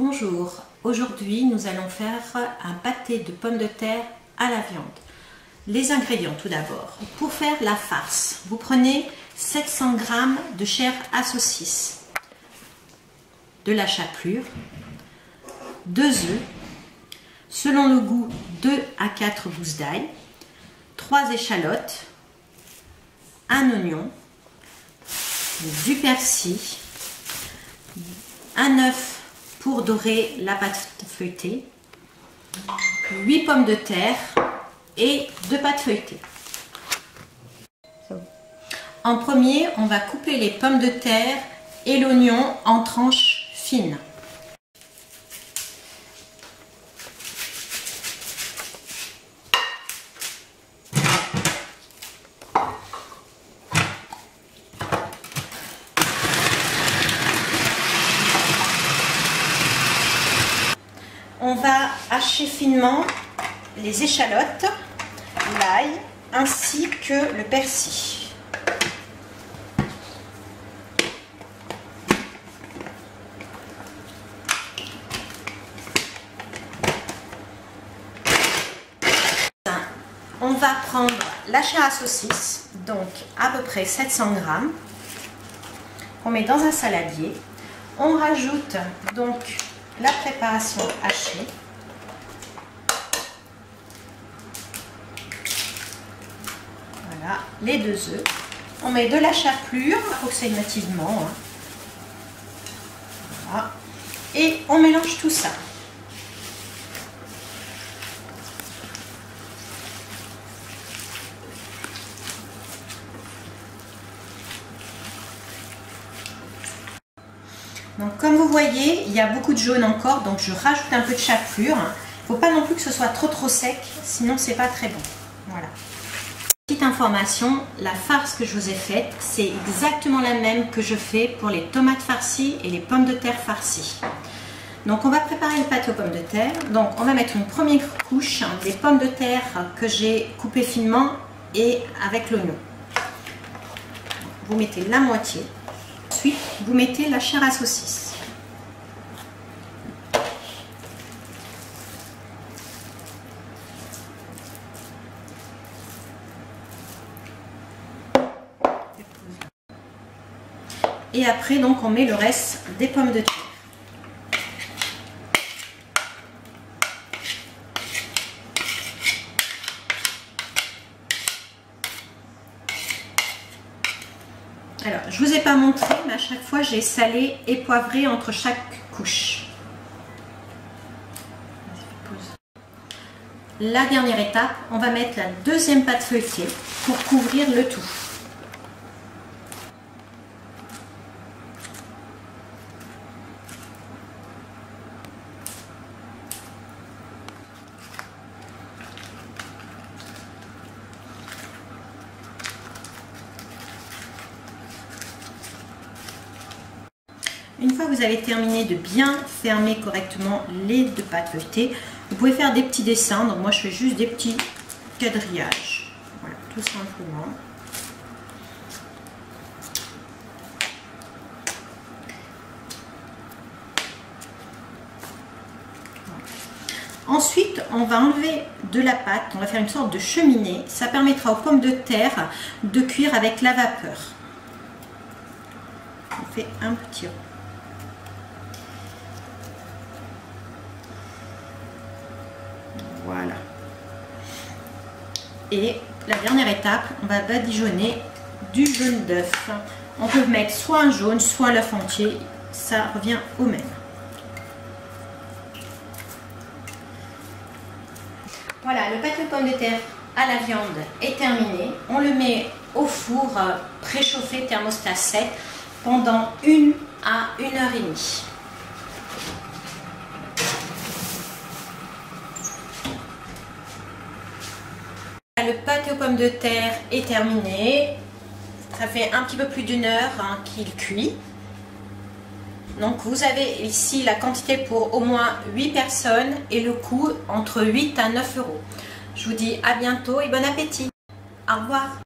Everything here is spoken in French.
Bonjour, aujourd'hui nous allons faire un pâté de pommes de terre à la viande. Les ingrédients tout d'abord. Pour faire la farce, vous prenez 700 g de chair à saucisse, de la chapelure, 2 œufs, selon le goût 2 à 4 gousses d'ail, 3 échalotes, un oignon, du persil, un œuf pour dorer la pâte feuilletée, 8 pommes de terre et 2 pâtes feuilletées. En premier, on va couper les pommes de terre et l'oignon en tranches fines. On va hacher finement les échalotes, l'ail ainsi que le persil. On va prendre la chair à saucisse, donc à peu près 700 g. On met dans un saladier. On rajoute donc la préparation hachée. Voilà, les 2 œufs. On met de la chapelure approximativement. Voilà. Et on mélange tout ça. Donc comme vous voyez, il y a beaucoup de jaune encore, donc je rajoute un peu de chapelure. Il ne faut pas non plus que ce soit trop sec, sinon c'est pas très bon. Voilà. Petite information, la farce que je vous ai faite, c'est exactement la même que je fais pour les tomates farcies et les pommes de terre farcies. Donc on va préparer le pâté aux pommes de terre. Donc on va mettre une première couche des pommes de terre que j'ai coupées finement et avec l'oignon. Vous mettez la moitié. Ensuite, vous mettez la chair à saucisse. Et après, donc, on met le reste des pommes de terre. Alors, je ne vous ai pas montré, mais à chaque fois, j'ai salé et poivré entre chaque couche. La dernière étape, on va mettre la deuxième pâte feuilletée pour couvrir le tout. Une fois que vous avez terminé de bien fermer correctement les 2 pâtes feuilletées, vous pouvez faire des petits dessins. Donc moi je fais juste des petits quadrillages. Voilà, tout simplement. Voilà. Ensuite, on va enlever de la pâte, on va faire une sorte de cheminée. Ça permettra aux pommes de terre de cuire avec la vapeur. On fait un petit rond. Voilà. Et la dernière étape, on va badigeonner du jaune d'œuf. On peut mettre soit un jaune, soit l'œuf entier. Ça revient au même. Voilà, le pâté aux pommes de terre à la viande est terminé. On le met au four préchauffé thermostat 7 pendant 1 à 1h30. Le pâté aux pommes de terre est terminé. Ça fait un petit peu plus d'1 heure qu'il cuit. Donc vous avez ici la quantité pour au moins 8 personnes et le coût entre 8 à 9 euros. Je vous dis à bientôt et bon appétit. Au revoir.